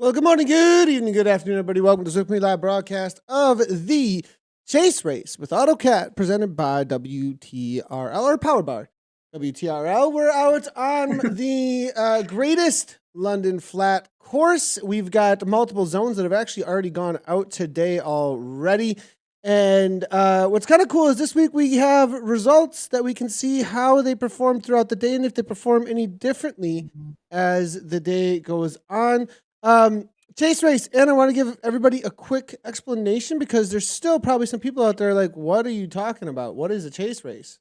Well, good morning, good evening, good afternoon, everybody. Welcome to Zwift Me Live broadcast of the Chase Race with AutoCat presented by WTRL or powered by WTRL. We're out on the greatest London flat course. We've got multiple zones that have actually already gone out today already. And what's kind of cool is this week we have results that we can see how they perform throughout the day and if they perform any differently as the day goes on. Chase race, and I want to give everybody a quick explanation because there's still probably some people out there like, what are you talking about? What is a chase race?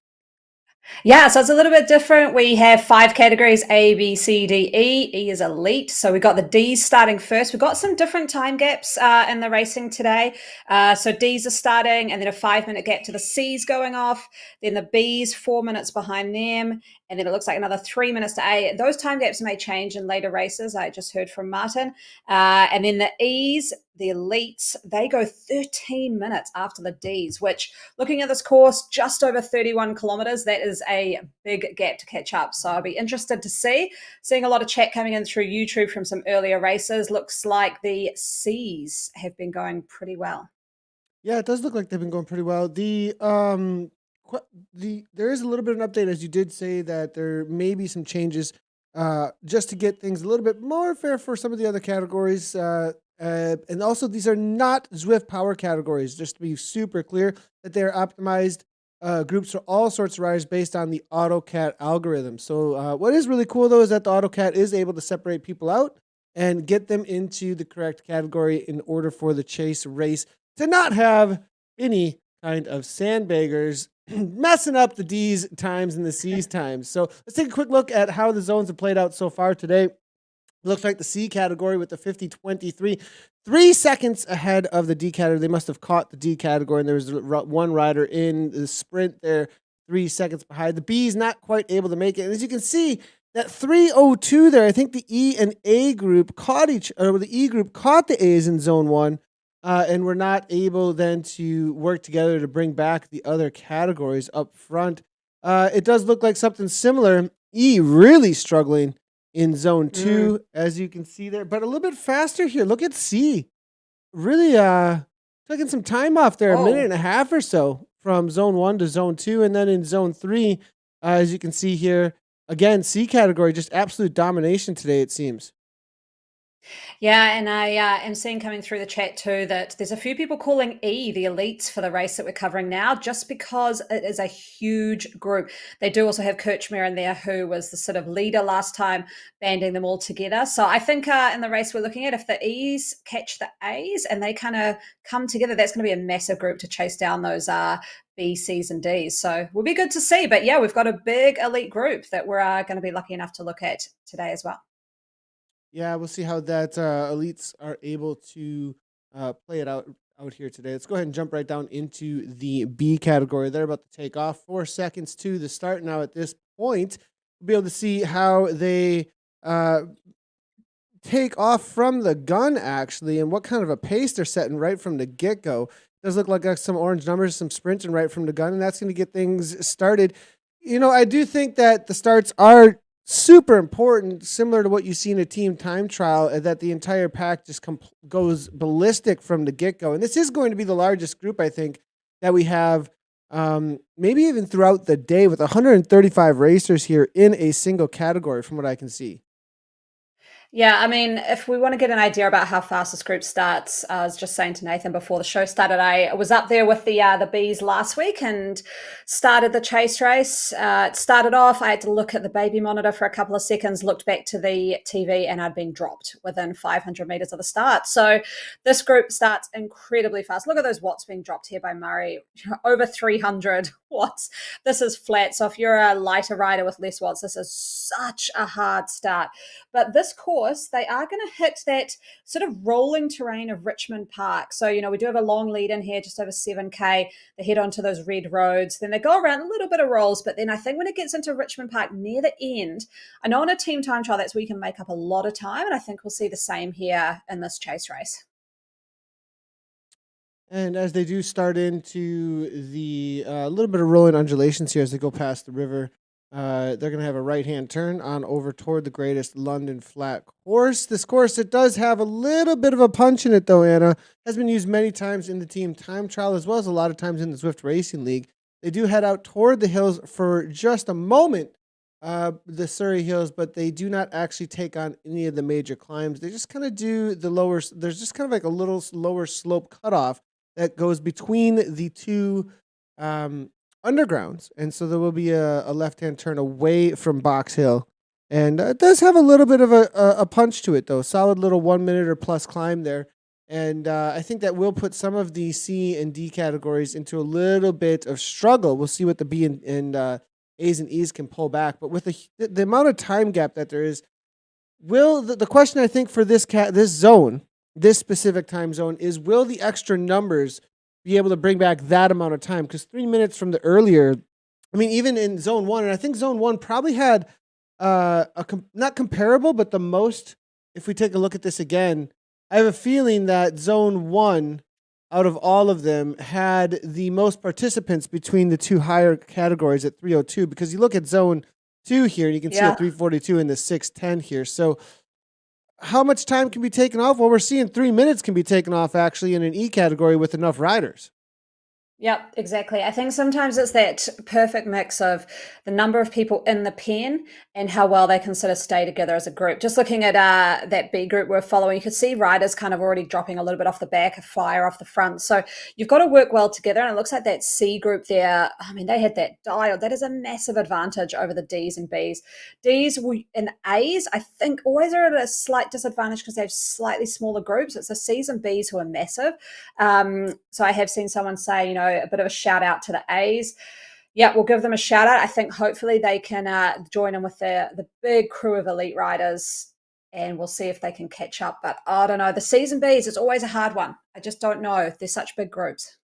Yeah, so it's a little bit different. We have 5 categories: A, B, C, D, E. E is elite. So we got the D's starting first. We've got some different time gaps in the racing today. So D's are starting, and then a 5-minute gap to the C's going off. Then the B's 4 minutes behind them, and then it looks like another 3 minutes to A. Those time gaps may change in later races. I just heard from Martin. And then the E's, the elites, they go 13 minutes after the D's, which, looking at this course, just over 31 kilometers, that is a big gap to catch up. So I'll be interested to seeing a lot of chat coming in through YouTube from some earlier races. Looks like the C's have been going pretty well. Yeah, it does look like they've been going pretty well. There is a little bit of an update, as you did say that there may be some changes just to get things a little bit more fair for some of the other categories. And also, these are not Zwift power categories, just to be super clear that they're optimized groups for all sorts of riders based on the AutoCat algorithm. So what is really cool, though, is that the AutoCat is able to separate people out and get them into the correct category in order for the chase race to not have any kind of sandbaggers messing up the D's times and the C's times. So let's take a quick look at how the zones have played out so far today. Looks like the C category with the 50-23, 3 seconds ahead of the D category. They must have caught the D category, and there was one rider in the sprint there, 3 seconds behind. The B is not quite able to make it. And as you can see, that 3:02 there, I think the E and A group caught the E group caught the A's in zone 1, and were not able then to work together to bring back the other categories up front. It does look like something similar. E really struggling in zone 2, as you can see there, but a little bit faster here. Look at C. Really taking some time off there, a minute and a half or so from zone 1 to zone 2. And then in zone 3, as you can see here, again, C category, just absolute domination today, it seems. Yeah, and I am seeing coming through the chat too that there's a few people calling E the elites for the race that we're covering now, just because it is a huge group. They do also have Kirchmere in there, who was the sort of leader last time, banding them all together. So I think in the race we're looking at, if the E's catch the A's and they kind of come together, that's going to be a massive group to chase down those B, C's, and D's. So will be good to see. But yeah, we've got a big elite group that we're going to be lucky enough to look at today as well. Yeah, we'll see how that elites are able to play it out here today. Let's go ahead and jump right down into the B category. They're about to take off. 4 seconds to the start now. At this point, we'll be able to see how they take off from the gun, actually, and what kind of a pace they're setting right from the get-go. Does look like some orange numbers, some sprinting right from the gun, and that's going to get things started. You know, I do think that the starts are super important, similar to what you see in a team time trial, that the entire pack just goes ballistic from the get-go. And this is going to be the largest group, I think, that we have maybe even throughout the day, with 135 racers here in a single category from what I can see. Yeah, I mean, if we want to get an idea about how fast this group starts, I was just saying to Nathan before the show started, I was up there with the bees last week and started the chase race. It started off, I had to look at the baby monitor for a couple of seconds, looked back to the TV, and I'd been dropped within 500 meters of the start. So this group starts incredibly fast. Look at those watts being dropped here by Murray, over 300 watts. This is flat. So if you're a lighter rider with less watts, this is such a hard start. But this course, they are going to hit that sort of rolling terrain of Richmond Park. So, you know, we do have a long lead in here, just over 7K. They head onto those red roads. Then they go around a little bit of rolls. But then I think when it gets into Richmond Park near the end, I know in a team time trial, that's where you can make up a lot of time. And I think we'll see the same here in this chase race. And as they do start into the little bit of rolling undulations here as they go past the river, They're going to have a right-hand turn on over toward the Greatest London Flat course. This course, it does have a little bit of a punch in it, though, Anna. Has been used many times in the team time trial as well as a lot of times in the Zwift Racing League. They do head out toward the hills for just a moment, the Surrey Hills, but they do not actually take on any of the major climbs. They just kind of do the lower, there's just kind of like a little lower slope cutoff that goes between the two undergrounds, and so there will be a left-hand turn away from Box Hill, and it does have a little bit of a punch to it, though. Solid little 1 minute or plus climb there, and I think that will put some of the C and D categories into a little bit of struggle. We'll see what the B and A's and E's can pull back, but with the amount of time gap that there is, will the question I think for this zone, this specific time zone, is will the extra numbers be able to bring back that amount of time? Because 3 minutes from the earlier, I mean, even in zone one, and I think zone one probably had not comparable, but the most, if we take a look at this again, I have a feeling that zone one out of all of them had the most participants between the two higher categories at 302, because you look at zone two here and you can see a 342 and the 610 here. So how much time can be taken off? Well, we're seeing 3 minutes can be taken off actually in an E category with enough riders. Yep, exactly. I think sometimes it's that perfect mix of the number of people in the pen and how well they can sort of stay together as a group. Just looking at that B group we're following, you could see riders kind of already dropping a little bit off the back, a flyer off the front. So you've got to work well together. And it looks like that C group there, I mean, they had that dialed. That is a massive advantage over the Ds and Bs. Ds and As, I think, always are at a slight disadvantage because they have slightly smaller groups. It's the Cs and Bs who are massive. So I have seen someone say, you know, a bit of a shout out to the A's. Yeah, we'll give them a shout out. I think hopefully they can join in with the big crew of elite riders, and we'll see if they can catch up. But I don't know. The C's and B's is always a hard one. I just don't know. They're such big groups.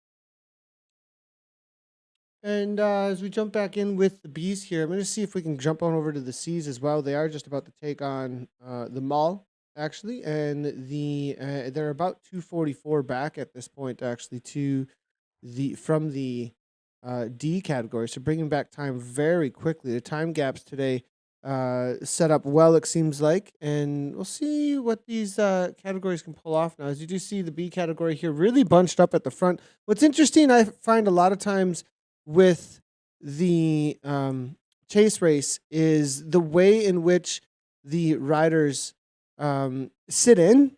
And as we jump back in with the B's here, I'm going to see if we can jump on over to the C's as well. They are just about to take on the Mall, actually, and they're about 244 back at this point, actually, to from the D category. So bringing back time very quickly. The time gaps today set up well, it seems like, and we'll see what these categories can pull off now. As you do see the B category here really bunched up at the front. What's interesting, I find a lot of times with the chase race is the way in which the riders sit in.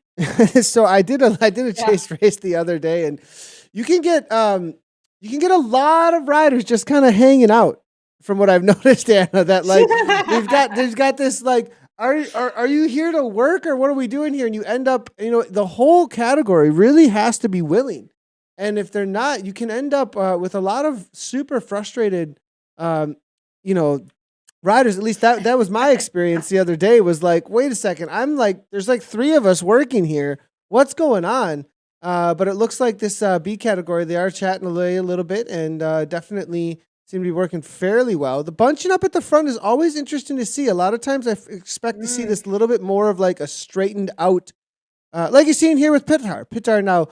So I did a chase race the other day, and you can get a lot of riders just kind of hanging out. From what I've noticed, Anna, that like there's got this like, are you here to work or what are we doing here? And you end up, you know, the whole category really has to be willing, and if they're not, you can end up with a lot of super frustrated, you know, riders. At least that was my experience the other day. Was like, wait a second, I'm like, there's like 3 of us working here. What's going on? But it looks like this B category, they are chatting away a little bit and definitely seem to be working fairly well. The bunching up at the front is always interesting to see. A lot of times I expect to see this little bit more of like a straightened out, like you're seeing here with Pitar. Pitar now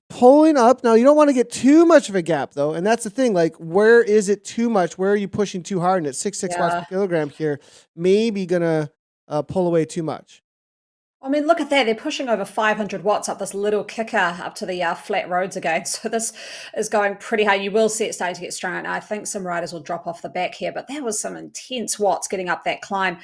pulling up. Now, you don't want to get too much of a gap, though, and that's the thing. Like, where is it too much? Where are you pushing too hard? And at 6 watts per kilogram here, maybe going to pull away too much. I mean, look at that. They're pushing over 500 watts up this little kicker up to the flat roads again. So this is going pretty high. You will see it starting to get stronger. And I think some riders will drop off the back here, but that was some intense watts getting up that climb.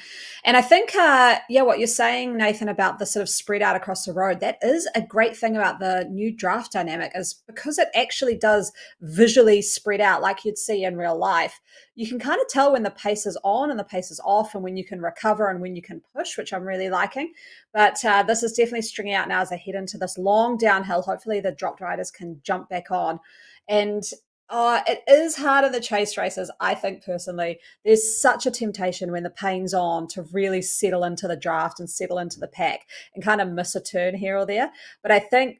And I think, what you're saying, Nathan, about the sort of spread out across the road, that is a great thing about the new draft dynamic, is because it actually does visually spread out like you'd see in real life. You can kind of tell when the pace is on and the pace is off, and when you can recover and when you can push, which I'm really liking. But this is definitely stringing out now as I head into this long downhill. Hopefully the dropped riders can jump back on. And it is hard in the chase races, I think personally. There's such a temptation when the pain's on to really settle into the draft and settle into the pack and kind of miss a turn here or there. But I think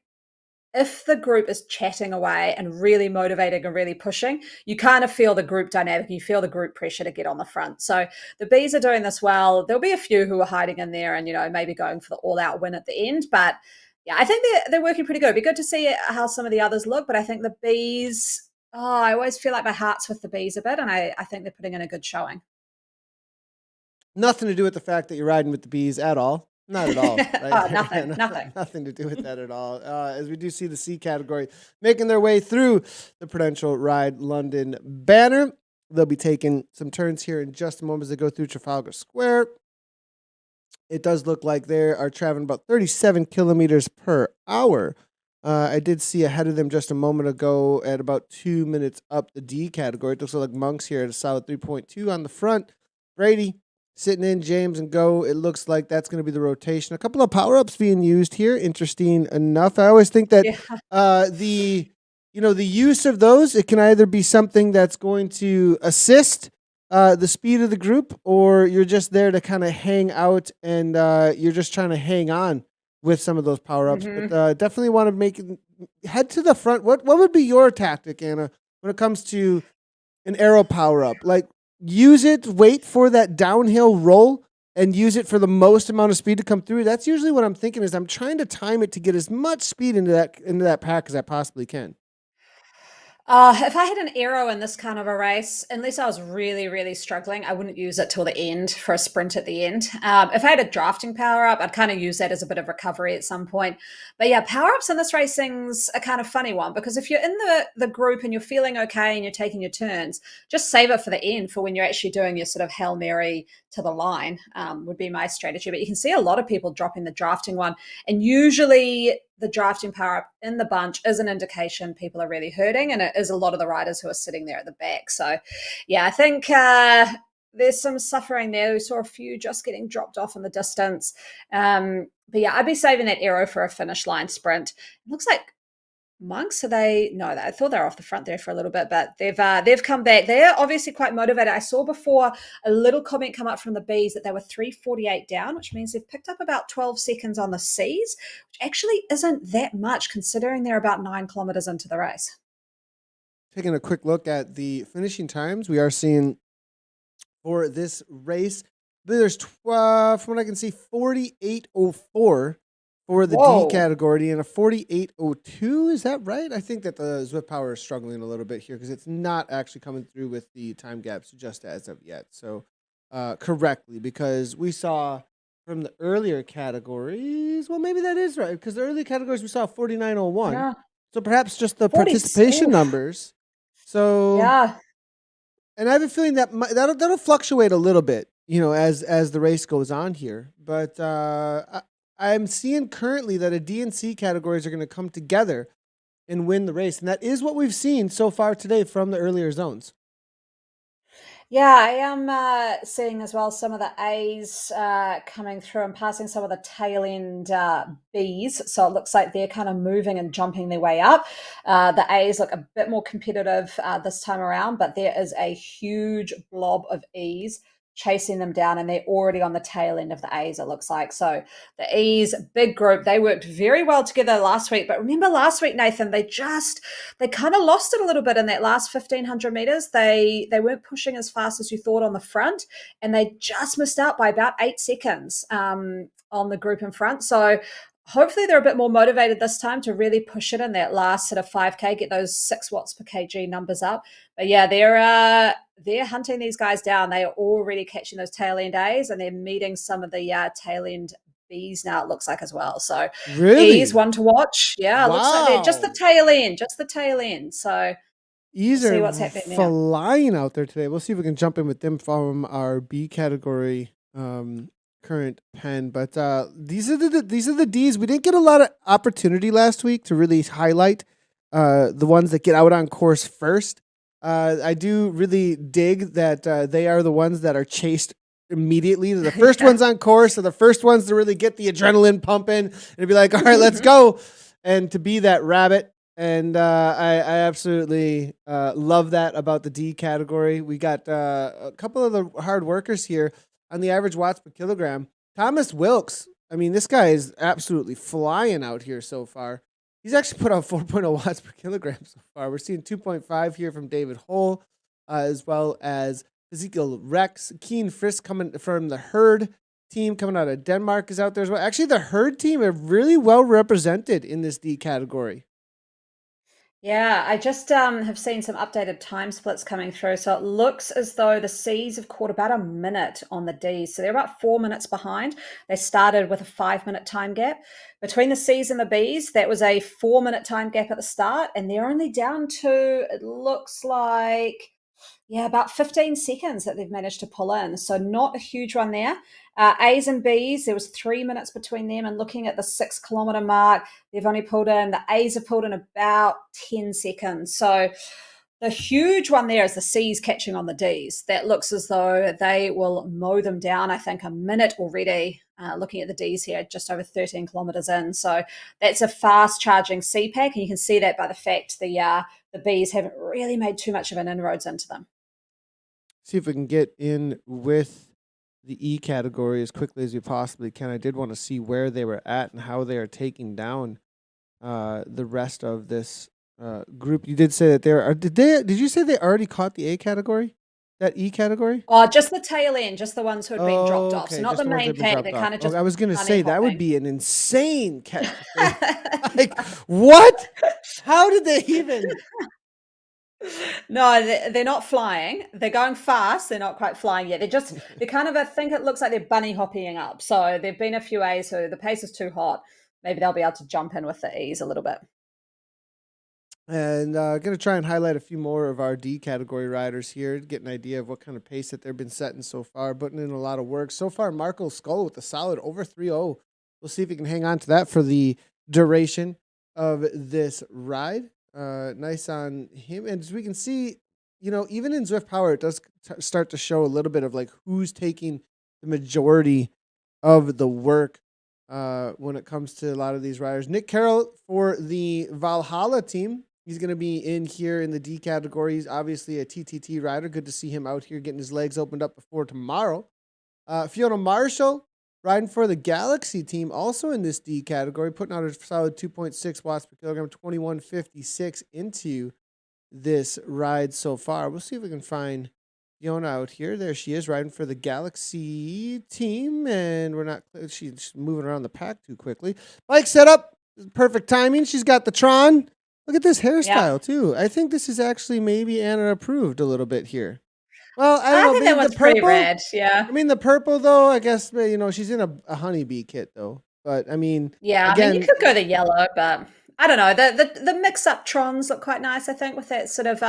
if the group is chatting away and really motivating and really pushing, you kind of feel the group dynamic, you feel the group pressure to get on the front. So the Bees are doing this well. There'll be a few who are hiding in there and, you know, maybe going for the all-out win at the end. But yeah, I think they're working pretty good. It'd be good to see how some of the others look. But I think the Bees, I always feel like my heart's with the Bees a bit. And I think they're putting in a good showing. Nothing to do with the fact that you're riding with the bees at all. Not at all, right? Oh, Yeah, nothing, nothing. nothing to do with that at all. As we do see the C category making their way through the Prudential Ride London banner. They'll be taking some turns here in just a moment as they go through Trafalgar Square. It does look like they are traveling about 37 kilometers per hour. I did see ahead of them just a moment ago at about 2 minutes up the D category. It looks like Monk's here at a solid 3.2 on the front. Brady sitting in, James and Go. It looks like that's going to be the rotation. A couple of power-ups being used here. Interesting enough. I always think that Yeah. the use of those, it can either be something that's going to assist the speed of the group, or you're just there to kind of hang out and you're just trying to hang on with some of those power ups. Hmm. But definitely want to head to the front. What would be your tactic, Anna, when it comes to an arrow power up? Like, use it, wait for that downhill roll, and use it for the most amount of speed to come through. That's usually what I'm thinking. Is I'm trying to time it to get as much speed into that pack as I possibly can. If I had an arrow in this kind of a race, unless I was really, really struggling, I wouldn't use it till the end for a sprint at the end. If I had a drafting power up, I'd kind of use that as a bit of recovery at some point. But yeah, power ups in this racing's a kind of funny one, because if you're in the group and you're feeling okay and you're taking your turns, just save it for the end, for when you're actually doing your sort of Hail Mary to the line, would be my strategy. But you can see a lot of people dropping the drafting one, and usually the drafting power up in the bunch is an indication people are really hurting, and it is a lot of the riders who are sitting there at the back. So yeah, I think there's some suffering there. We saw a few just getting dropped off in the distance. But yeah, I'd be saving that arrow for a finish line sprint. It looks like Monks, are they? No, I thought they were off the front there for a little bit, but they've come back. They're obviously quite motivated. I saw before a little comment come up from the Bs that they were 3:48 down, which means they've picked up about 12 seconds on the Cs, which actually isn't that much considering they're about 9 kilometers into the race. Taking a quick look at the finishing times, we are seeing for this race, there's from what I can see, 48:04 for the Whoa. D category and a 48:02. Is that right? I think that the Zwift Power is struggling a little bit here because it's not actually coming through with the time gaps just as of yet. So correctly, because we saw from the earlier categories, well, maybe that is right, because the early categories we saw 49:01. Yeah. So perhaps just the 40. participation numbers. So Yeah. and I have a feeling that that'll fluctuate a little bit, as the race goes on here. But I'm seeing currently that a D and C categories are going to come together and win the race, and that is what we've seen so far today from the earlier zones. Yeah, I am seeing as well some of the A's coming through and passing some of the tail end Bs. So it looks like they're kind of moving and jumping their way up. The A's look a bit more competitive this time around, but there is a huge blob of E's chasing them down, and they're already on the tail end of the A's, it looks like. So the E's, big group, they worked very well together last week. But remember last week, Nathan, they kind of lost it a little bit in that last 1,500 meters. They weren't pushing as fast as you thought on the front, and they just missed out by about 8 seconds on the group in front. So hopefully they're a bit more motivated this time to really push it in that last sort of 5K, get those 6 watts per kg numbers up. But yeah, they're hunting these guys down. They are already catching those tail end A's, and they're meeting some of the tail end B's now, it looks like, as well. So Really? E's one to watch. Yeah, wow. Looks like they're just the tail end. So E's we'll see are what's happening flying out there today. We'll see if we can jump in with them from our B category current pen. But these are the D's. We didn't get a lot of opportunity last week to really highlight the ones that get out on course first. I do really dig that they are the ones that are chased immediately. They're the first ones on course, are the first ones to really get the adrenaline pumping and be like, all right, let's go. And to be that rabbit. And I absolutely love that about the D category. We got a couple of the hard workers here on the average watts per kilogram. Thomas Wilkes, I mean, this guy is absolutely flying out here so far. He's actually put out 4.0 watts per kilogram so far. We're seeing 2.5 here from David Hull, as well as Ezekiel Rex. Keen Frisk coming from the Herd team coming out of Denmark is out there as well. Actually, the Herd team are really well represented in this D category. Yeah, I just have seen some updated time splits coming through. So it looks as though the C's have caught about a minute on the D's. So they're about 4 minutes behind. They started with a 5 minute time gap. Between the C's and the B's, that was a 4 minute time gap at the start. And they're only down to, it looks like, yeah, about 15 seconds that they've managed to pull in. So not a huge one there. A's and B's, there was 3 minutes between them. And looking at the 6 kilometer mark, they've only pulled in, the A's have pulled in about 10 seconds. So the huge one there is the C's catching on the D's. That looks as though they will mow them down, I think, a minute already. Looking at the D's here, just over 13 kilometers in. So that's a fast charging C pack. And you can see that by the fact the B's haven't really made too much of an inroads into them. See if we can get in with the E category as quickly as we possibly can. I did want to see where they were at and how they are taking down the rest of this group. You did say that there are. Did you say they already caught the A category? That E category? Oh, just the tail end, just the ones who had been dropped off. So Okay, not just the the ones that main have been pack. dropped They're off. kind of Okay, just I was gonna bunny say that would hopping. be an insane catch. Like what? How did they even? No, they're not flying. They're going fast. They're not quite flying yet. They're kind of, I think it looks like they're bunny hopping up. So there've been a few A's who the pace is too hot. Maybe they'll be able to jump in with the E's a little bit. And going to try and highlight a few more of our D category riders here, get an idea of what kind of pace that they've been setting so far, putting in a lot of work. So far, Marco Skull with a solid over 3-0. We'll see if he can hang on to that for the duration of this ride. Nice on him. And as we can see, even in Zwift Power, it does start to show a little bit of like who's taking the majority of the work when it comes to a lot of these riders. Nick Carroll for the Valhalla team. He's going to be in here in the D category. He's obviously a TTT rider. Good to see him out here getting his legs opened up before tomorrow. Fiona Marshall riding for the Galaxy team, also in this D category, putting out a solid 2.6 watts per kilogram, 2156 into this ride so far. We'll see if we can find Fiona out here. There she is riding for the Galaxy team, and she's moving around the pack too quickly. Bike setup, perfect timing. She's got the Tron. Look at this hairstyle too. I think this is actually maybe Anna approved a little bit here. Well, I don't I know. think Maybe that the one's pretty purple. rad. Yeah. I mean, the purple though. I guess she's in a honeybee kit though. But I mean, Yeah, I mean, you again, could go the yellow, but I don't know. The mix up trons look quite nice, I think, with that sort of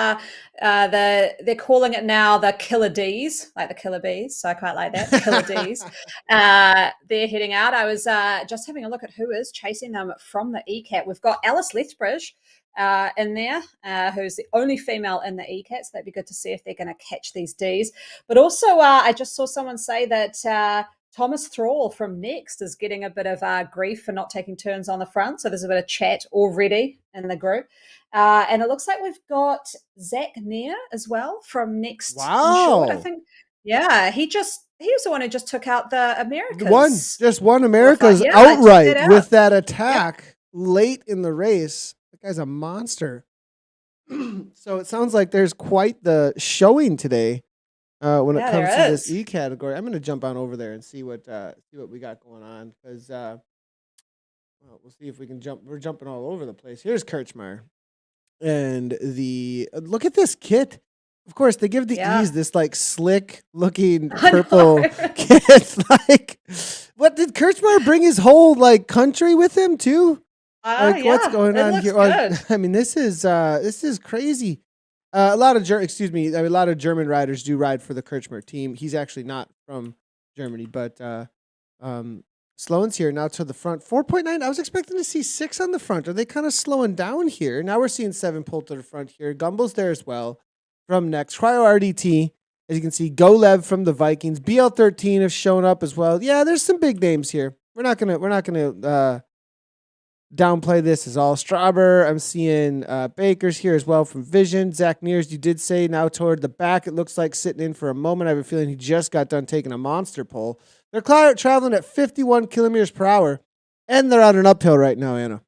they're calling it now the killer D's, like the killer bees. So I quite like that, the killer D's. They're heading out. I was just having a look at who is chasing them from the ECAT. We've got Alice Lethbridge in there, who's the only female in the ECAT. So that'd be good to see if they're going to catch these D's. But also, I just saw someone say that. Thomas Thrall from Next is getting a bit of grief for not taking turns on the front. So there's a bit of chat already in the group. And it looks like we've got Zach Neer as well from Next Insured, I wow. think. Yeah, he was the one who just took out the Just won Americas. America's Yeah, check outright that with out. that Yep. attack late in the race. That guy's a monster. So it sounds like there's quite the showing today when it Yeah, comes to there this is. E category. I'm going to jump on over there and see what we got going on because we'll see if we can jump. We're jumping all over the place. Here's Kirchmeier and the look at this kit. Of course, they give the Yeah. E's this like slick looking I purple know. kit. Like, what did Kirchmeier bring his whole like country with him too? Like, what's Yeah, going it on looks here? good. I mean, this is crazy. A lot of a lot of German riders do ride for the Kirchmeier team. He's actually not from Germany, but Sloan's here now to the front. 4.9. I was expecting to see 6 on the front. Are they kind of slowing down here? Now we're seeing 7 pull to the front here. Gumbel's there as well from Next. Cryo RDT, as you can see, Golev from the Vikings. BL13 have shown up as well. Yeah, there's some big names here. We're not gonna downplay this as all. Strauber, I'm seeing Baker's here as well from Vision. Zach Neers, you did say now toward the back. It looks like sitting in for a moment. I have a feeling he just got done taking a monster pull. They're traveling at 51 kilometers per hour, and they're on an uphill right now, Anna.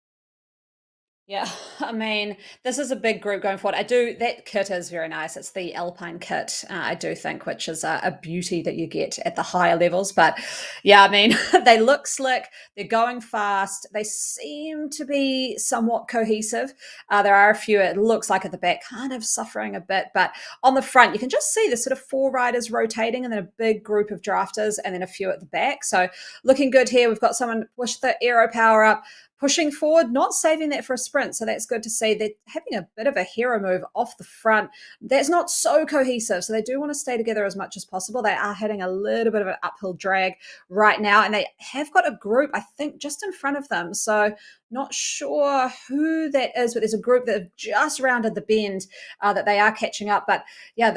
Yeah, I mean, this is a big group going forward. I do, that kit is very nice. It's the Alpine kit, I do think, which is a beauty that you get at the higher levels. But yeah, I mean, they look slick, they're going fast, they seem to be somewhat cohesive. There are a few, it looks like at the back, kind of suffering a bit, but on the front, you can just see the sort of four riders rotating and then a big group of drafters and then a few at the back. So looking good here. We've got someone push the aero power up, pushing forward, not saving that for a sprint. So that's good to see. They're having a bit of a hero move off the front. That's not so cohesive. So they do want to stay together as much as possible. They are hitting a little bit of an uphill drag right now. And they have got a group, I think, just in front of them. So not sure who that is, but there's a group that have just rounded the bend that they are catching up. But yeah,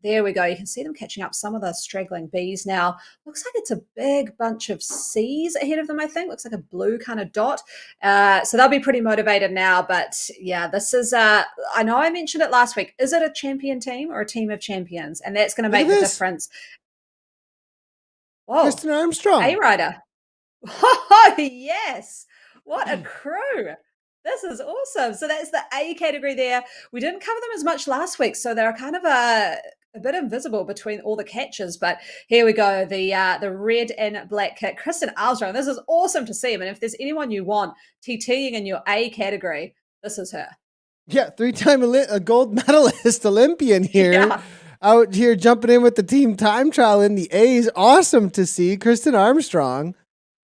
there we go. You can see them catching up some of the straggling bees now. Looks like it's a big bunch of C's ahead of them, I think. Looks like a blue kind of dot. So they'll be pretty motivated now. But yeah, this is, I know I mentioned it last week. Is it a champion team or a team of champions? And that's going to Look at make the this. difference. Whoa, Kristen Armstrong. A rider. Oh, yes. What a crew. This is awesome. So that's the A category there. We didn't cover them as much last week, so they're kind of a bit invisible between all the catches. But here we go, the red and black kit. Kristen Armstrong, this is awesome to see. I mean, if there's anyone you want TTing in your A category, this is her. Yeah, three-time a gold medalist Olympian here. Yeah. Out here jumping in with the team time trial in the A's. Awesome to see Kristen Armstrong.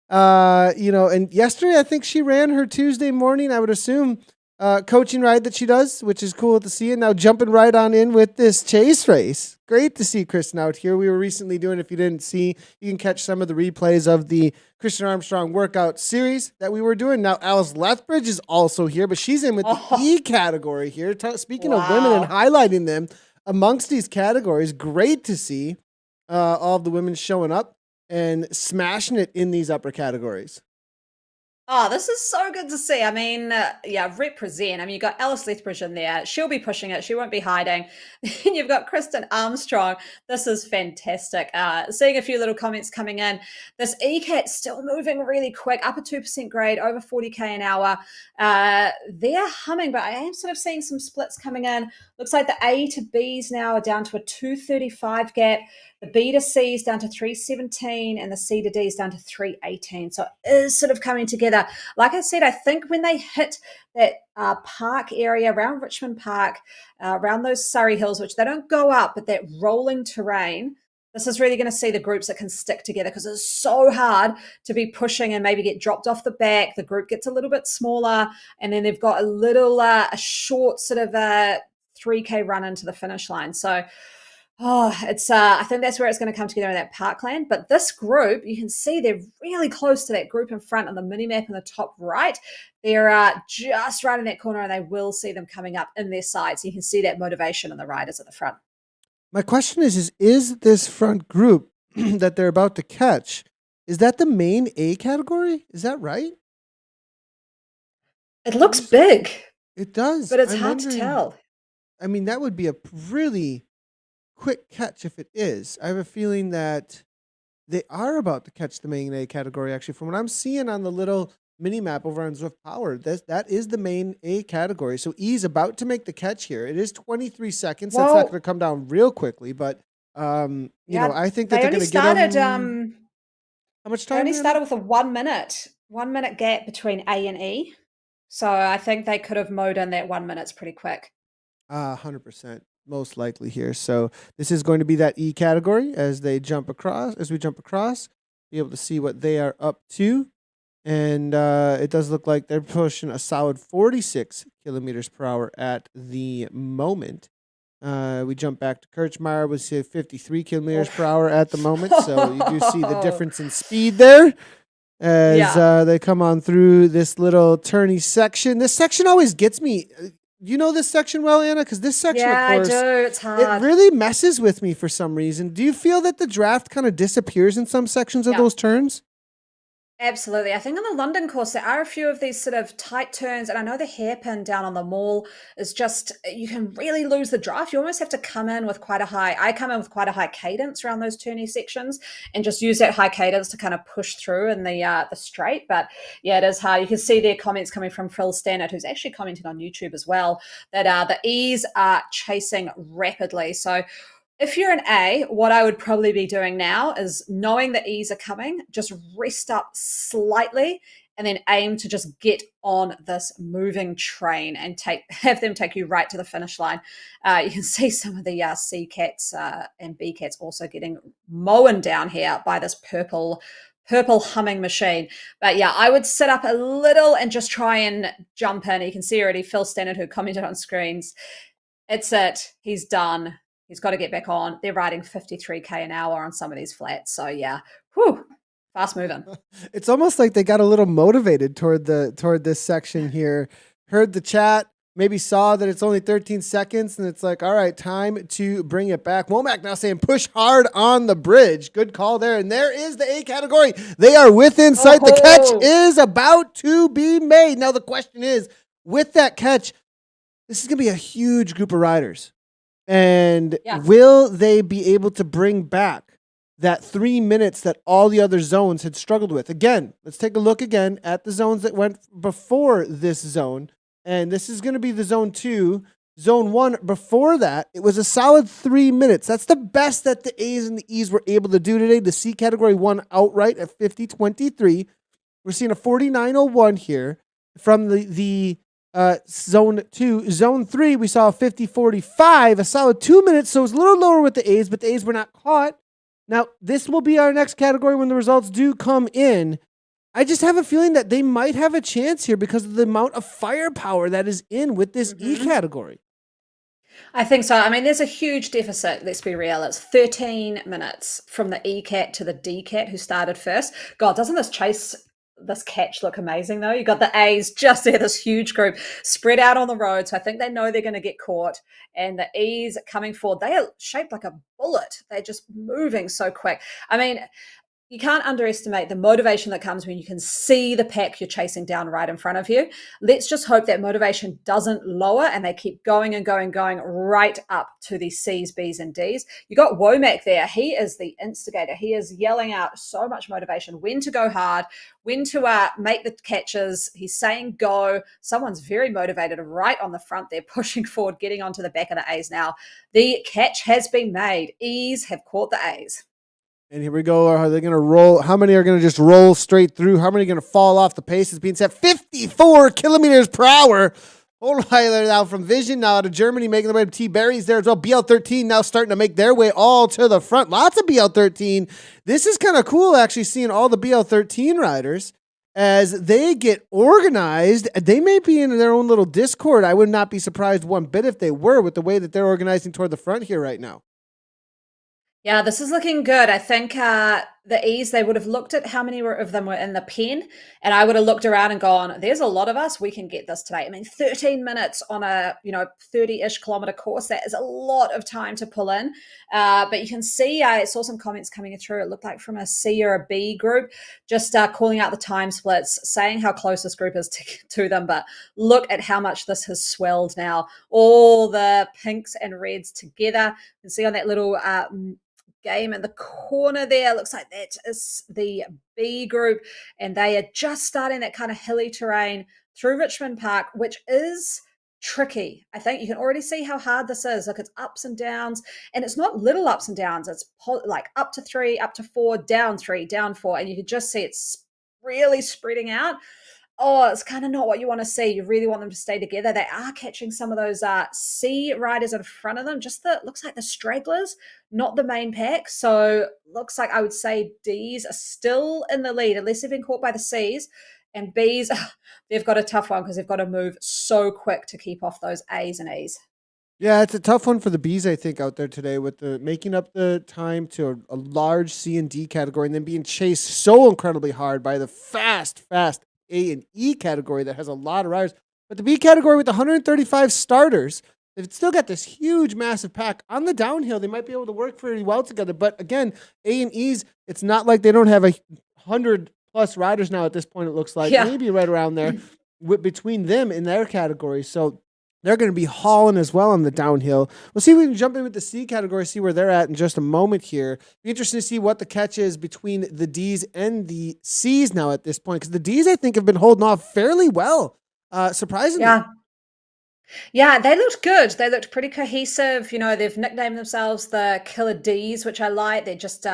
And yesterday I think she ran her Tuesday morning, I would assume, coaching ride that she does, which is cool to see. And now jumping right on in with this chase race. Great to see Kristen out here. We were recently doing, if you didn't see, you can catch some of the replays of the Kristen Armstrong workout series that we were doing. Now Alice Lethbridge is also here, but she's in with the E category here. Speaking of women and highlighting them amongst these categories, great to see all of the women showing up and smashing it in these upper categories. Oh, this is so good to see. I mean, yeah, represent. I mean, you've got Alice Lethbridge in there. She'll be pushing it. She won't be hiding. Then you've got Kristen Armstrong. This is fantastic. Seeing a few little comments coming in. This ECAT still moving really quick, up a 2% grade, over 40K an hour. They're humming, but I am sort of seeing some splits coming in. Looks like the A to Bs now are down to a 235 gap. The B to C is down to 317 and the C to D is down to 318. So it is sort of coming together. Like I said, I think when they hit that park area around Richmond Park, around those Surrey Hills, which they don't go up, but that rolling terrain, this is really going to see the groups that can stick together because it's so hard to be pushing and maybe get dropped off the back. The group gets a little bit smaller and then they've got a short sort of 3K run into the finish line. So it's I think that's where it's going to come together in that parkland. But this group, you can see they're really close to that group in front on the mini map in the top right. They're just right in that corner, and they will see them coming up in their sides. You can see that motivation in the riders at the front. My question is this front group that they're about to catch, is that the main A category? Is that right? It looks big. It does. But it's hard to tell. I mean, that would be a really quick catch if it is. I have a feeling that they are about to catch the main A category, actually. From what I'm seeing on the little mini map over on Zwift Power, that is the main A category. So E's about to make the catch here. It is 23 seconds. That's not going to come down real quickly, but I think that they're going to get them. How much time? They only started with a 1 minute gap between A and E. So I think they could have mowed in that 1 minute pretty quick. 100%. Most likely here. So this is going to be that E category as we jump across, be able to see what they are up to. And it does look like they're pushing a solid 46 kilometers per hour at the moment. We jump back to Kirchmeier. We see 53 kilometers per hour at the moment. So you do see the difference in speed there as they come on through this little turny section. This section always gets me. You know this section well, Anna? Because this section, of course, I do. It's hard. It really messes with me for some reason. Do you feel that the draft kind of disappears in some sections of those turns? Absolutely. I think on the London course, there are a few of these sort of tight turns, and I know the hairpin down on the mall is just, you can really lose the draft. You almost have to come in with quite a high, I come in with quite a high cadence around those turny sections and just use that high cadence to kind of push through in the straight. But yeah, it is hard. You can see their comments coming from Phil Stannard, who's actually commenting on YouTube as well, that the E's are chasing rapidly. So if you're an A, what I would probably be doing now is knowing the E's are coming, just rest up slightly and then aim to just get on this moving train and have them take you right to the finish line. You can see some of the C cats and B cats also getting mown down here by this purple humming machine. But yeah, I would sit up a little and just try and jump in. You can see already Phil Stannard, who commented on screens. It's it. He's done. He's got to get back on. They're riding 53k an hour on some of these flats. So yeah, whew, fast moving. It's almost like they got a little motivated toward this section here. Heard the chat, maybe saw that it's only 13 seconds, and it's like, all right, time to bring it back. Womack now saying push hard on the bridge. Good call there. And there is the A category. They are within sight. The catch is about to be made. Now the question is, with that catch, this is going to be a huge group of riders. And will they be able to bring back that 3 minutes that all the other zones had struggled with? Again, let's take a look again at the zones that went before this zone. And this is going to be the zone 2. Zone 1, before that, it was a solid 3 minutes. That's the best that the A's and the E's were able to do today. The C category won outright at 50-23. We're seeing a 49.01 here from the zone 2. Zone 3, we saw a 50-45, a solid 2 minutes, so it was a little lower with the A's, but the A's were not caught. Now, this will be our next category when the results do come in. I just have a feeling that they might have a chance here because of the amount of firepower that is in with this E category. I think so. I mean, there's a huge deficit, let's be real. It's 13 minutes from the E cat to the D cat who started first. God, doesn't this catch look amazing though? You got the A's just there, this huge group spread out on the road. So I think they know they're going to get caught. And the E's coming forward, they are shaped like a bullet. They're just moving so quick. I mean, you can't underestimate the motivation that comes when you can see the pack you're chasing down right in front of you. Let's just hope that motivation doesn't lower and they keep going and going right up to the C's, B's, and D's. You got Womack there. He is the instigator. He is yelling out so much motivation, when to go hard, when to make the catches. He's saying go. Someone's very motivated right on the front. They're pushing forward, getting onto the back of the A's now. The catch has been made. E's have caught the A's. And here we go. Are they going to roll? How many are going to just roll straight through? How many are going to fall off the pace? It's being set 54 kilometers per hour. Ohlweiler now from Vision, now out of Germany, making the way to T-Berry's there as well. BL13 now starting to make their way all to the front. Lots of BL13. This is kind of cool, actually, seeing all the BL13 riders as they get organized. They may be in their own little Discord. I would not be surprised one bit if they were, with the way that they're organizing toward the front here right now. Yeah, this is looking good. I think the E's, they would have looked at how many of them were in the pen, and I would have looked around and gone, there's a lot of us. We can get this today. I mean, 13 minutes on a 30-ish kilometer course, that is a lot of time to pull in. But you can see, I saw some comments coming through. It looked like from a C or a B group, just calling out the time splits, saying how close this group is to them. But look at how much this has swelled now. All the pinks and reds together. You can see on that little game in the corner there, looks like that is the B group, and they are just starting that kind of hilly terrain through Richmond Park, which is tricky. I think you can already see how hard this is. Look, it's ups and downs, and it's not little ups and downs. It's like up to 3, up to 4, down 3, down 4, and you can just see it's really spreading out. Oh, it's kind of not what you want to see. You really want them to stay together. They are catching some of those C riders in front of them. Just looks like the stragglers, not the main pack. So looks like I would say D's are still in the lead, unless they've been caught by the C's. And B's, they've got a tough one because they've got to move so quick to keep off those A's and E's. Yeah, it's a tough one for the B's, I think, out there today, with the making up the time to a large C and D category and then being chased so incredibly hard by the fast A and E category that has a lot of riders. But the B category with 135 starters, they've still got this huge, massive pack. On the downhill, they might be able to work pretty well together. But again, A and E's, it's not like they don't have a 100+ plus riders now at this point, it looks like. Yeah. Maybe right around there between them in their category. So they're going to be hauling as well on the downhill. We'll see if we can jump in with the C category, see where they're at in just a moment here. Be interesting to see what the catch is between the D's and the C's now at this point, because the D's, I think, have been holding off fairly well, surprisingly. Yeah, they looked good. They looked pretty cohesive. They've nicknamed themselves the Killer D's, which I like. They're just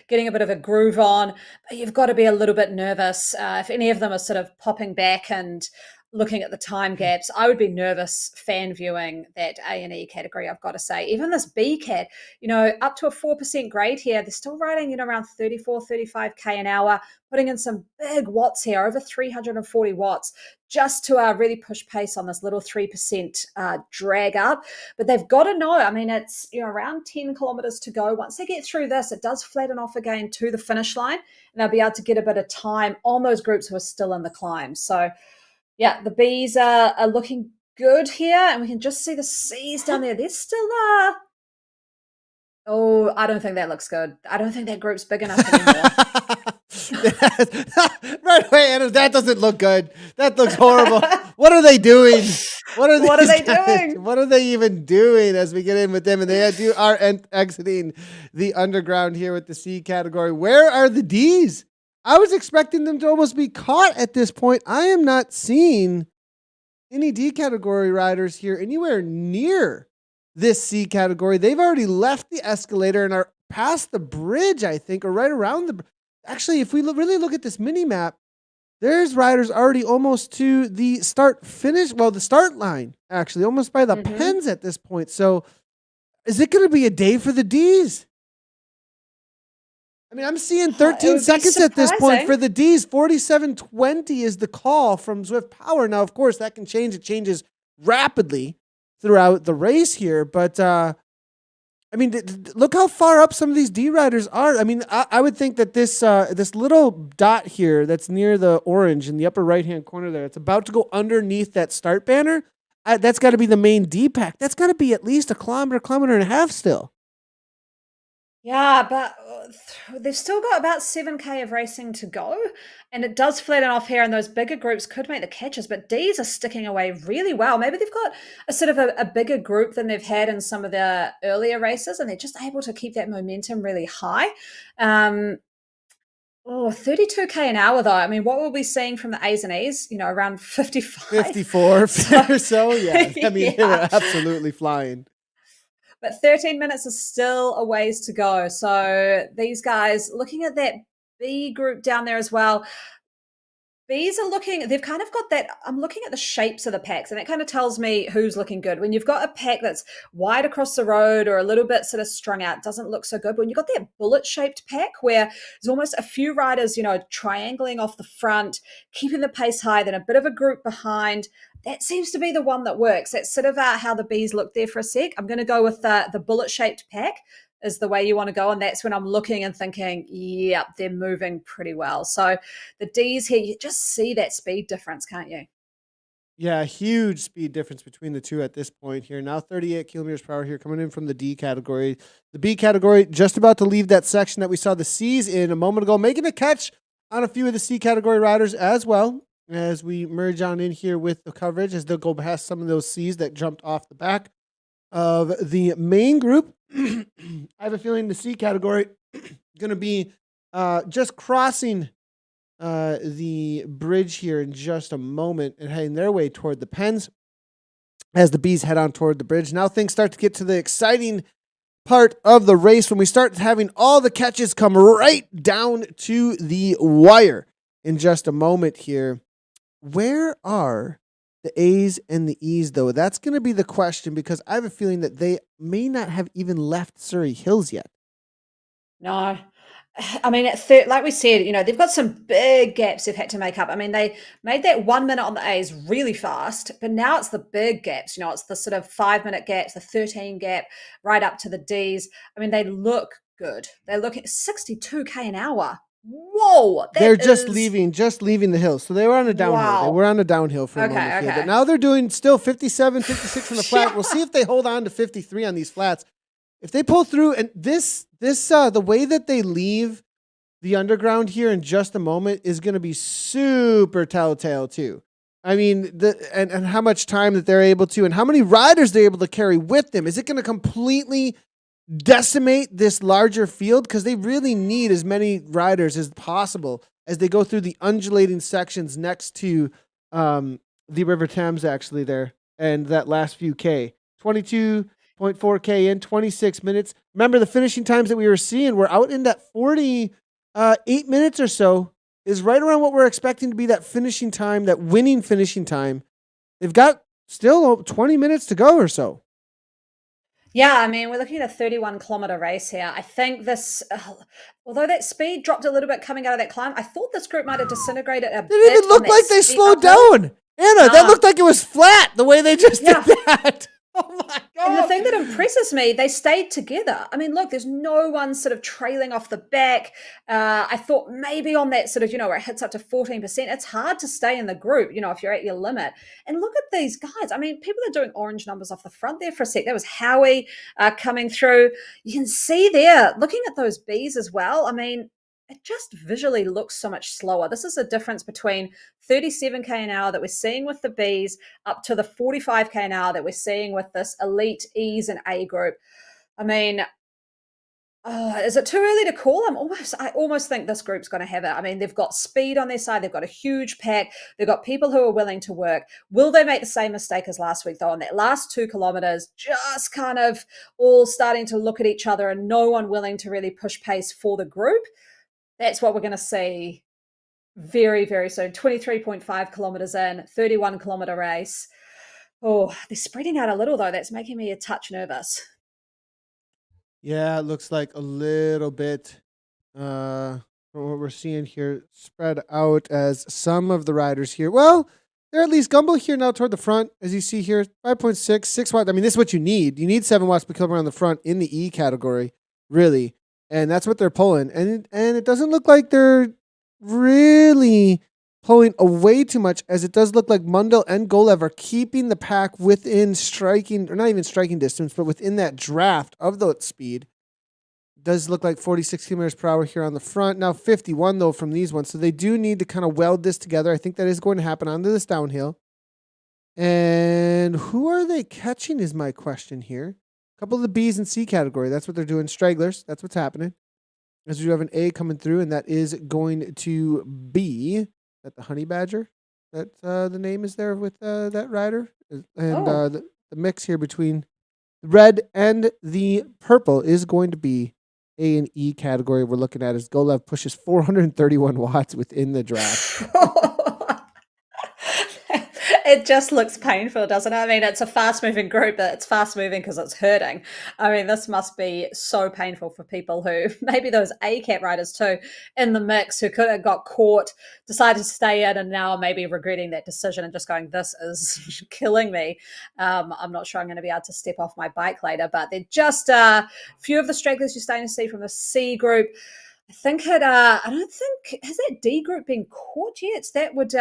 getting a bit of a groove on. But you've got to be a little bit nervous. If any of them are sort of popping back and looking at the time gaps, I would be nervous fan viewing that A&E category, I've got to say. Even this B cat, up to a 4% grade here, they're still riding, around 34, 35K an hour, putting in some big watts here, over 340 watts, just to really push pace on this little 3% drag up. But they've got to know, it's around 10 kilometers to go. Once they get through this, it does flatten off again to the finish line, and they'll be able to get a bit of time on those groups who are still in the climb. So yeah, the B's are looking good here, and we can just see the C's down there. They're still oh, I don't think that looks good. I don't think that group's big enough anymore. Right away, Anna, that doesn't look good. That looks horrible. What are they doing? What are they doing? What are they even doing as we get in with them? And they are exiting the underground here with the C category. Where are the D's? I was expecting them to almost be caught at this point. I am not seeing any D category riders here anywhere near this C category. They've already left the escalator and are past the bridge, I think, or right around the. Actually, if we really look at this mini map, there's riders already almost to the start line, actually, almost by the pens at this point. So is it going to be a day for the D's? I'm seeing 13 seconds at this point for the D's. 47:20 is the call from Zwift Power. Now, of course, that can change. It changes rapidly throughout the race here. But, look how far up some of these D riders are. I would think that this little dot here that's near the orange in the upper right-hand corner there, it's about to go underneath that start banner. That's got to be the main D pack. That's got to be at least a kilometer and a half still. Yeah, but they've still got about 7K of racing to go, and it does flatten off here, and those bigger groups could make the catches, but D's are sticking away really well. Maybe they've got a sort of a bigger group than they've had in some of the earlier races, and they're just able to keep that momentum really high. 32K an hour, though. What we'll be seeing from the A's and E's, around 55. 54 or so, yeah. They were absolutely flying. But 13 minutes is still a ways to go. So these guys, looking at that B group down there as well, B's are they've kind of got that, I'm looking at the shapes of the packs, and that kind of tells me who's looking good. When you've got a pack that's wide across the road or a little bit sort of strung out, it doesn't look so good. But when you've got that bullet-shaped pack where there's almost a few riders, triangling off the front, keeping the pace high, then a bit of a group behind, that seems to be the one that works. That's sort of how the B's look there for a sec. I'm going to go with the bullet-shaped pack is the way you want to go. And that's when I'm looking and thinking, yeah, they're moving pretty well. So the D's here, you just see that speed difference, can't you? Yeah, huge speed difference between the two at this point here. Now 38 kilometers per hour here coming in from the D category. The B category just about to leave that section that we saw the C's in a moment ago, making a catch on a few of the C category riders as well, as we merge on in here with the coverage, as they'll go past some of those C's that jumped off the back of the main group. I have a feeling the C category going to be just crossing the bridge here in just a moment and heading their way toward the pens as the B's head on toward the bridge. Now things start to get to the exciting part of the race when we start having all the catches come right down to the wire in just a moment here. Where are the A's and the E's, though? That's going to be the question, because I have a feeling that they may not have even left Surrey Hills yet. No. Like we said, they've got some big gaps they've had to make up. They made that 1 minute on the A's really fast, but now it's the big gaps. It's the sort of 5 minute gaps, the 13 gap, right up to the D's. They look good. They're looking at 62K an hour. Whoa! They're just leaving the hill. So they were on a downhill. Wow. They were on a downhill for a moment here. But now they're doing still 57, 56 on the flat. Yeah. We'll see if they hold on to 53 on these flats. If they pull through, and this the way that they leave the underground here in just a moment is going to be super telltale too. I mean, and how much time that they're able to, and how many riders they're able to carry with them. Is it going to completely decimate this larger field? Because they really need as many riders as possible as they go through the undulating sections next to the River Thames, actually, there, and that last few K. 22.4 K in 26 minutes. Remember, the finishing times that we were seeing were out in that 48 minutes or so, is right around what we're expecting to be that finishing time, that winning finishing time. They've got still 20 minutes to go or so. Yeah, I mean, we're looking at a 31-kilometer race here. I think this, although that speed dropped a little bit coming out of that climb, I thought this group might have disintegrated a It bit. didn't even look like they slowed down. Anna, that looked like it was flat the way they just did that. Oh my God. And the thing that impresses me, they stayed together. I mean, look, there's no one sort of trailing off the back. I thought maybe on that sort of, where it hits up to 14%, it's hard to stay in the group, if you're at your limit. And look at these guys. I mean, people are doing orange numbers off the front there for a sec. That was Howie coming through. You can see there, looking at those bees as well. I mean, it just visually looks so much slower. This is a difference between 37k an hour that we're seeing with the Bs up to the 45k an hour that we're seeing with this elite E's and A group. I mean, is it too early to call them? I almost think this group's going to have it. I mean, they've got speed on their side. They've got a huge pack. They've got people who are willing to work. Will they make the same mistake as last week, though, on that last 2 kilometers, just kind of all starting to look at each other and no one willing to really push pace for the group? That's what we're going to see very, very soon. 23.5 kilometers in, 31-kilometer race. Oh, they're spreading out a little, though. That's making me a touch nervous. Yeah, it looks like a little bit from what we're seeing here spread out as some of the riders here. Well, they're at least Gumbel here now toward the front, as you see here, 5.6, 6 watts. I mean, this is what you need. You need 7 watts per kilometer on the front in the E category, really. And that's what they're pulling. And it doesn't look like they're really pulling away too much, as it does look like Mundell and Golev are keeping the pack within striking, or not even striking distance, but within that draft of the speed. It does look like 46 kilometers per hour here on the front. Now 51, though, from these ones. So they do need to kind of weld this together. I think that is going to happen onto this downhill. And who are they catching is my question here. Couple of the B's and C category. That's what they're doing. Stragglers. That's what's happening. As we do have an A coming through, and that is going to be that the Honey Badger. That the name is there with that rider. And the mix here between the red and the purple is going to be A and E category. We're looking at as Golev pushes 431 watts within the draft. It just looks painful, doesn't it? I mean, it's a fast-moving group, but it's fast-moving because it's hurting. I mean, this must be so painful for people who, maybe those ACAT riders too, in the mix, who could have got caught, decided to stay in, and now maybe regretting that decision and just going, this is killing me. I'm not sure I'm going to be able to step off my bike later, but they're just a few of the stragglers you're starting to see from the C group. I think I don't think, has that D group been caught yet? That would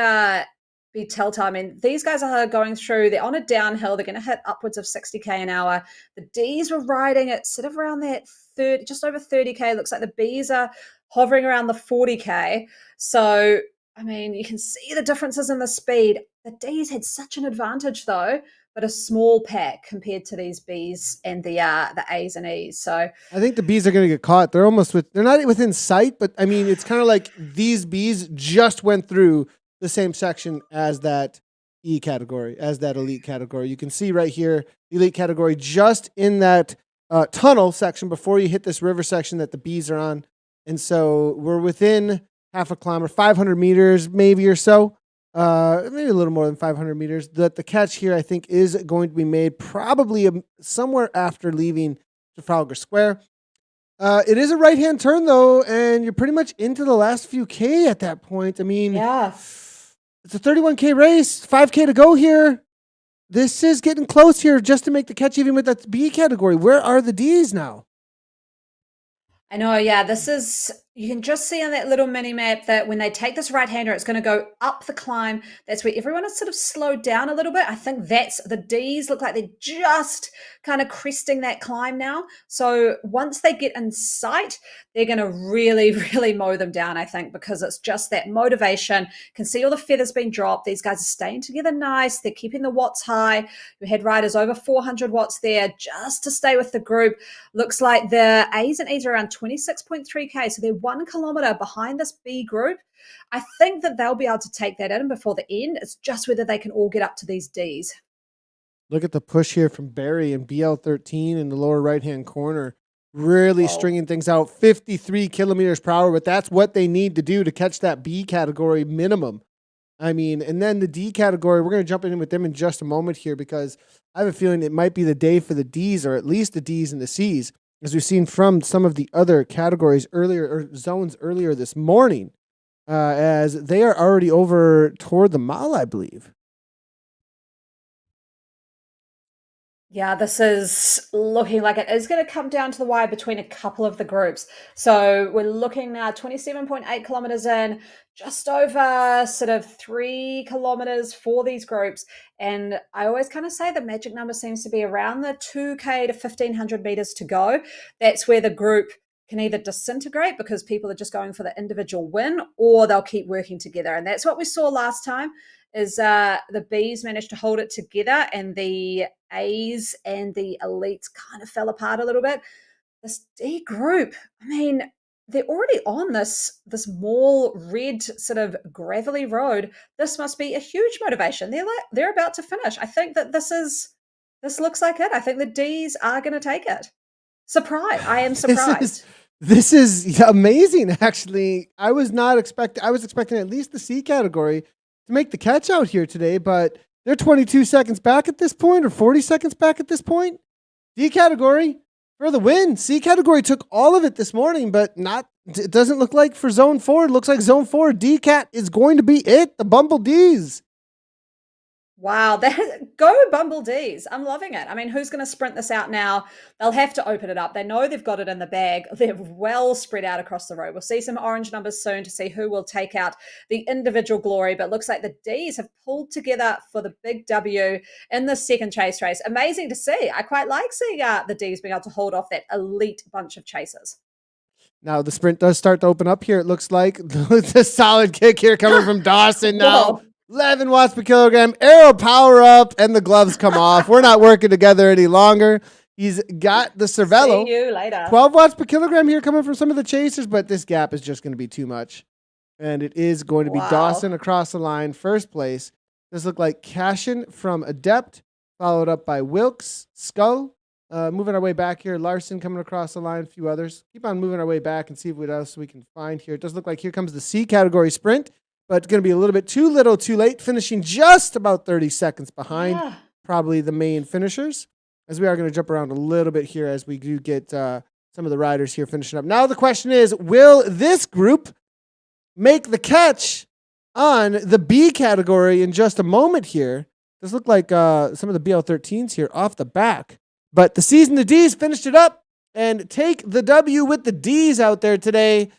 be telltale. I mean, these guys are going through, they're on a downhill, they're going to hit upwards of 60k an hour. The Ds were riding at sort of around that 30, just over 30k. Looks like the Bs are hovering around the 40k. So, I mean, you can see the differences in the speed. The Ds had such an advantage though, but a small pack compared to these Bs and the A's and E's. So I think the Bs are going to get caught. They're not within sight, but I mean, it's kind of like these Bs just went through the same section as that E category, as that elite category. You can see right here, elite category, just in that tunnel section before you hit this river section that the Bs are on. And so we're within half a kilometer, 500 meters maybe or so, maybe a little more than 500 meters. The catch here, I think, is going to be made probably somewhere after leaving Trafalgar Square. It is a right-hand turn, though, and you're pretty much into the last few K at that point. I mean, yeah. It's a 31K race, 5K to go here. This is getting close here just to make the catch even with that B category. Where are the Ds now? I know, yeah, this is You can just see on that little mini map that when they take this right-hander, it's going to go up the climb. That's where everyone has sort of slowed down a little bit. I think that's the D's look like they're just kind of cresting that climb now. So once they get in sight, they're going to really, really mow them down, I think, because it's just that motivation. You can see all the feathers being dropped. These guys are staying together nice. They're keeping the watts high. We had riders over 400 watts there just to stay with the group. Looks like the A's and E's are around 26.3K. So they're 1 kilometer behind this B group. I think that they'll be able to take that in before the end. It's just whether they can all get up to these D's. Look at the push here from Barry and BL13 in the lower right-hand corner. Really stringing things out, 53 kilometers per hour, but that's what they need to do to catch that B category minimum. I mean, and then the D category, we're going to jump in with them in just a moment here because I have a feeling it might be the day for the Ds, or at least the Ds and the Cs, as we've seen from some of the other categories earlier, or zones earlier this morning, as they are already over toward the mile, I believe. Yeah, this is looking like it is going to come down to the wire between a couple of the groups. So we're looking now 27.8 kilometers in, just over sort of 3 kilometers for these groups. And I always kind of say the magic number seems to be around the 2K to 1,500 meters to go. That's where the group can either disintegrate because people are just going for the individual win, or they'll keep working together. And that's what we saw last time. Is the B's managed to hold it together and the A's and the elites kind of fell apart a little bit. This D group, I mean, they're already on this mall red sort of gravelly road. This must be a huge motivation. They're about to finish. I think that this looks like it. I think the D's are going to take it. Surprise! I am surprised. This is amazing. Actually, I was expecting at least the C category to make the catch out here today, but they're 22 seconds back at this point, or 40 seconds back at this point. D category for the win. C category took all of it this morning, but it doesn't look like for zone 4. It looks like zone 4, D cat is going to be it. The Bumble D's. Wow, go Bumble D's. I'm loving it. I mean, who's going to sprint this out now? They'll have to open it up. They know they've got it in the bag. They're well spread out across the road. We'll see some orange numbers soon to see who will take out the individual glory, but it looks like the D's have pulled together for the big W in the second chase race. Amazing to see. I quite like seeing the D's being able to hold off that elite bunch of chasers. Now the sprint does start to open up here. It looks like the solid kick here coming from Dawson now. Whoa. 11 watts per kilogram, arrow power up, and the gloves come off. We're not working together any longer. He's got the Cervelo. See you later. 12 watts per kilogram here coming from some of the chasers, but this gap is just going to be too much. And it is going to be Dawson across the line, first place. This look like Cashin from Adept, followed up by Wilkes, Skull. Moving our way back here, Larson coming across the line, a few others. Keep on moving our way back and see what else we can find here. It does look like here comes the C category sprint, but it's going to be a little bit too little, too late, finishing just about 30 seconds behind probably the main finishers, as we are going to jump around a little bit here as we do get some of the riders here finishing up. Now the question is, will this group make the catch on the B category in just a moment here? Does look like some of the BL13s here off the back. But the C's and the D's finished it up and take the W with the D's out there today.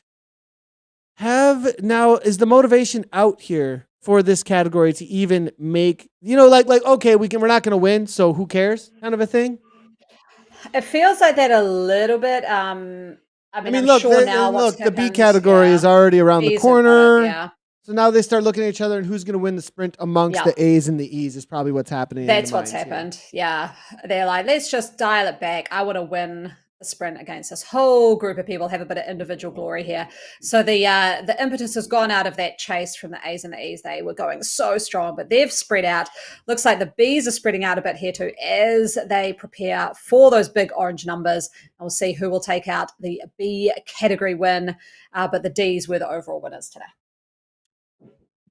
Is the motivation out here for this category to even make, okay, we're not going to win, so who cares kind of a thing? It feels like that a little bit. I'm look, sure now the B category is already around the corner. Yeah. So now they start looking at each other and who's going to win the sprint amongst the A's and the E's is probably what's happening. That's what's happened. Yeah. They're like, let's just dial it back. I want to win the sprint against this whole group of people, have a bit of individual glory here. So the impetus has gone out of that chase from the A's and the E's. They were going so strong, but they've spread out. Looks like the B's are spreading out a bit here too as they prepare for those big orange numbers. And we'll see who will take out the B category win. But the D's were the overall winners today.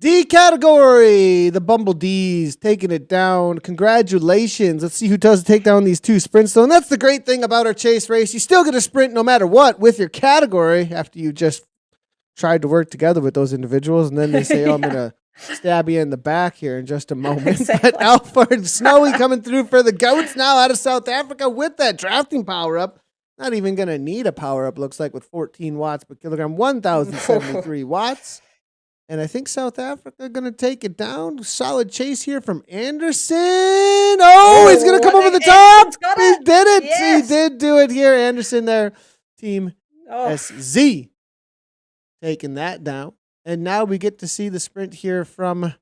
D category, the Bumble D's taking it down. Congratulations. Let's see who does take down these two sprints, though. And that's the great thing about our chase race. You still get a sprint no matter what with your category after you just tried to work together with those individuals. And then they say, I'm going to stab you in the back here in just a moment. Exactly. But Alfred Snowy coming through for the Goats now out of South Africa with that drafting power up. Not even going to need a power up, looks like, with 14 watts per kilogram, 1,073 watts. And I think South Africa going to take it down. Solid chase here from Anderson. Oh, he's going to come over the top. He did it. Yes. He did do it here. Anderson there. Team SZ taking that down. And now we get to see the sprint here from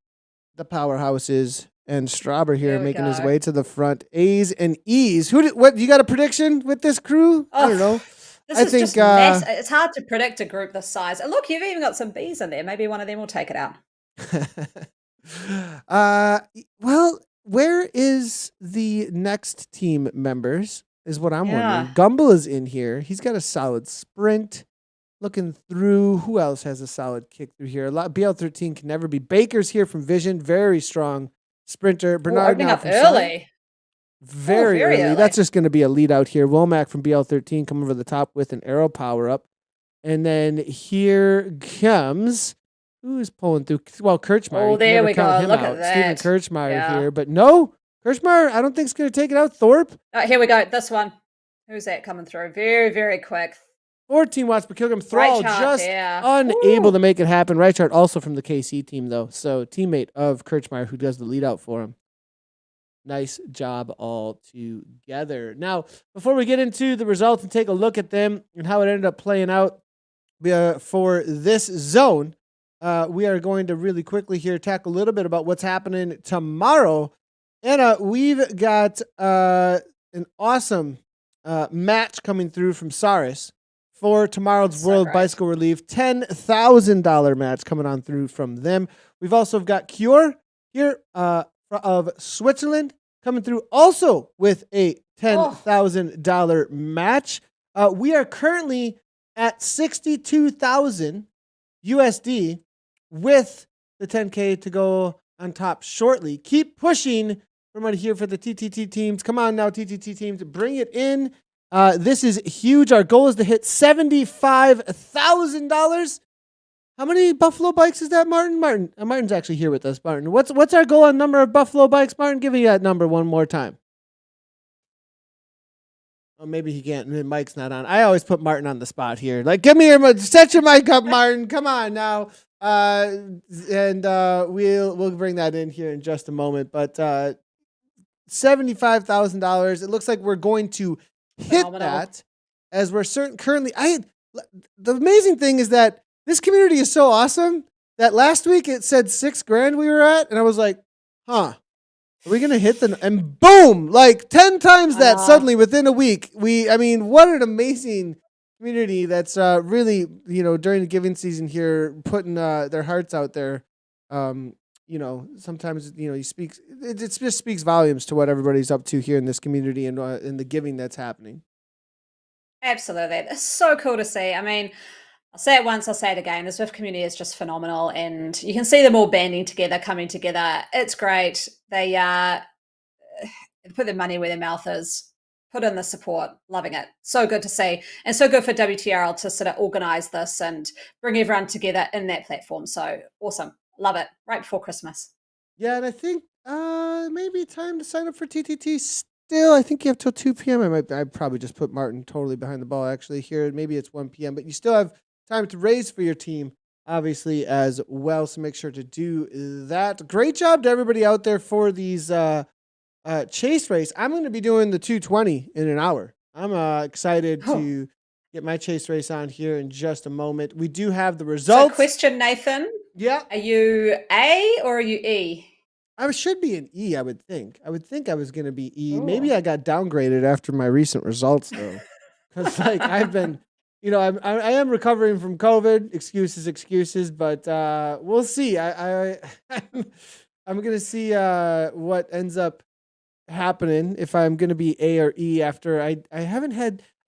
the powerhouses. And Strauber here making his way to the front. A's and E's. What? You got a prediction with this crew? I don't know. I think just it's hard to predict a group this size. And look, you've even got some B's in there. Maybe one of them will take it out. Well, where is the next team members? Is what I'm wondering. Gumbel is in here. He's got a solid sprint. Looking through, who else has a solid kick through here? BL13 can never be. Baker's here from Vision, very strong sprinter. Bernard opening up early. Very early. That's just going to be a lead out here. Womack from BL13 come over the top with an arrow power up. And then here comes, who is pulling through? Well, Kirchmeier. Oh, there we go. Look at that. Steven Kirchmeier here. But no, Kirchmeier, I don't think is going to take it out. Thorpe. Here we go. This one. Who's that coming through? Very, very quick. 14 watts per kilogram. Thrall just unable to make it happen. Reichart also from the KC team, though. So teammate of Kirchmeier who does the lead out for him. Nice job all together. Now, before we get into the results and take a look at them and how it ended up playing out for this zone, we are going to really quickly here talk a little bit about what's happening tomorrow. Anna, we've got an awesome match coming through from Saris for tomorrow's World Bicycle Relief. $10,000 match coming on through from them. We've also got Cure here of Switzerland coming through also with a $10,000 match. We are currently at 62,000 USD with the 10K to go on top shortly. Keep pushing from out here for the TTT teams. Come on now, TTT teams, bring it in. This is huge. Our goal is to hit $75,000. How many Buffalo bikes is that, Martin? Martin's actually here with us. Martin, what's our goal on number of Buffalo bikes? Martin, give me that number one more time. Oh, maybe he can't. Mike's not on. I always put Martin on the spot here. Like, give me set your mic up, Martin. Come on now. We'll bring that in here in just a moment. But $75,000. It looks like we're going to hit that as we're currently. The amazing thing is that this community is so awesome that last week it said $6,000 we were at, and I was like, are we going to hit and boom, like 10 times that suddenly within a week. What an amazing community that's really, during the giving season here, putting their hearts out there. Sometimes, it just speaks volumes to what everybody's up to here in this community and in the giving that's happening. Absolutely. It's so cool to see. I'll say it once, I'll say it again. The Zwift community is just phenomenal, and you can see them all banding together, coming together. It's great. They put their money where their mouth is, put in the support, loving it. So good to see, and so good for WTRL to sort of organize this and bring everyone together in that platform. So awesome. Love it. Right before Christmas. Yeah, and I think maybe time to sign up for TTT still. I think you have till 2 p.m. I probably just put Martin totally behind the ball actually here. Maybe it's 1 p.m., but you still have time to raise for your team, obviously, as well. So make sure to do that. Great job to everybody out there for these chase race. I'm going to be doing the 220 in an hour. I'm excited to get my chase race on here in just a moment. We do have the results. So question, Nathan. Yeah. Are you A or are you E? I should be an E, I would think. I was going to be E. Ooh. Maybe I got downgraded after my recent results, though. Because, I've been... I am recovering from COVID. Excuses, but we'll see. I'm gonna see what ends up happening if I'm gonna be A or E after I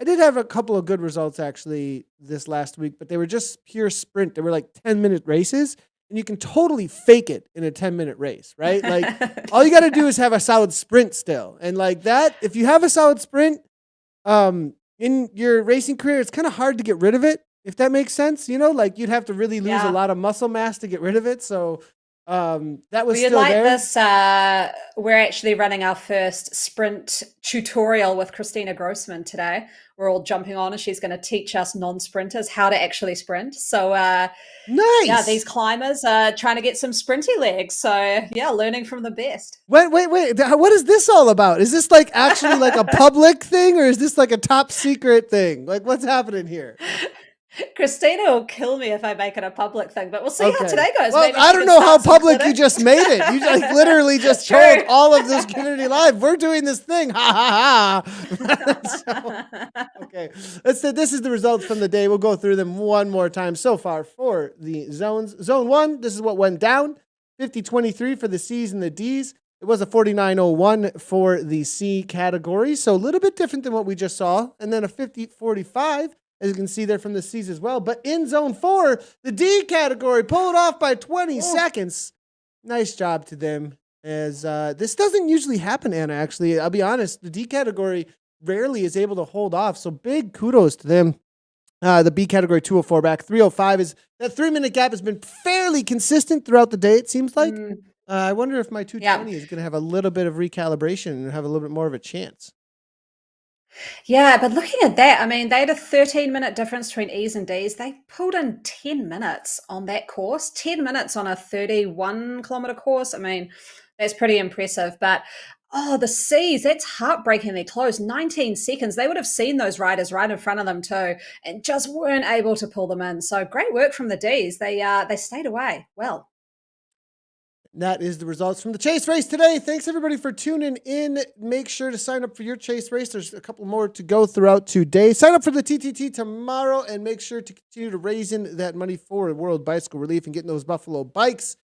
did have a couple of good results actually this last week, but they were just pure sprint. They were like 10-minute races, and you can totally fake it in a 10-minute race, right? Like all you got to do is have a solid sprint still, and like that. If you have a solid sprint, in your racing career, it's kind of hard to get rid of it, if that makes sense. You'd have to really lose a lot of muscle mass to get rid of it. So That was Well, you'd still like there. this. We're actually running our first sprint tutorial with Christina Grossman today. We're all jumping on, and she's going to teach us non-sprinters how to actually sprint. So, yeah, these Nice. climbers are trying to get some sprinty legs. So, yeah, learning from the best. Wait. What is this all about? Is this like actually like a public thing, or is this like a top secret thing? Like, what's happening here? Christina will kill me if I make it a public thing, but we'll see how Okay. today goes. Well, Maybe I she don't can know how start some public you clinics. just made it. You like literally just True. told all of this community live, we're doing this thing. Ha ha ha. Okay. Let's say this is the results from the day. We'll go through them one more time so far for the zones. Zone 1, this is what went down. 50-23 for the C's and the D's. It was a 49.01 for the C category, so a little bit different than what we just saw. And then a 50-45, as you can see there from the C's as well. But in Zone 4, the D category pulled off by 20 seconds. Nice job to them. As this doesn't usually happen, Anna, actually. I'll be honest, the D category rarely is able to hold off, so big kudos to them. The B category, 204 back. 305 is that 3-minute gap has been fairly consistent throughout the day, it seems like. I wonder if my 220 is going to have a little bit of recalibration and have a little bit more of a chance. Yeah, but looking at that, I mean, they had a 13-minute difference between E's and D's. They pulled in 10 minutes on that course, 10 minutes on a 31-kilometer course. I mean, that's pretty impressive. But, oh, the C's, that's heartbreakingly close. 19 seconds. They would have seen those riders right in front of them too and just weren't able to pull them in. So great work from the D's. They stayed away well. That is the results from the chase race today. Thanks everybody for tuning in. Make sure to sign up for your chase race. There's a couple more to go throughout today. Sign up for the TTT tomorrow and make sure to continue to raise in that money for World Bicycle Relief and getting those Buffalo bikes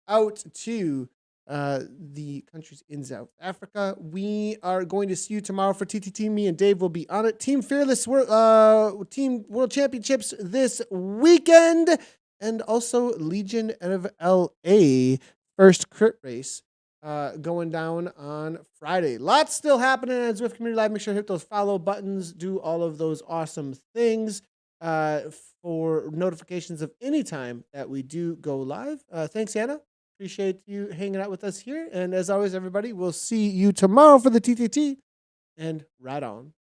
out to the countries in South Africa. We are going to see you tomorrow for TTT. Me and Dave will be on it. Team Fearless Team World Championships this weekend, and also Legion of LA. First crit race going down on Friday. Lots still happening at Zwift Community Live. Make sure to hit those follow buttons. Do all of those awesome things for notifications of any time that we do go live. Thanks, Anna. Appreciate you hanging out with us here. And as always, everybody, we'll see you tomorrow for the TTT. And right on.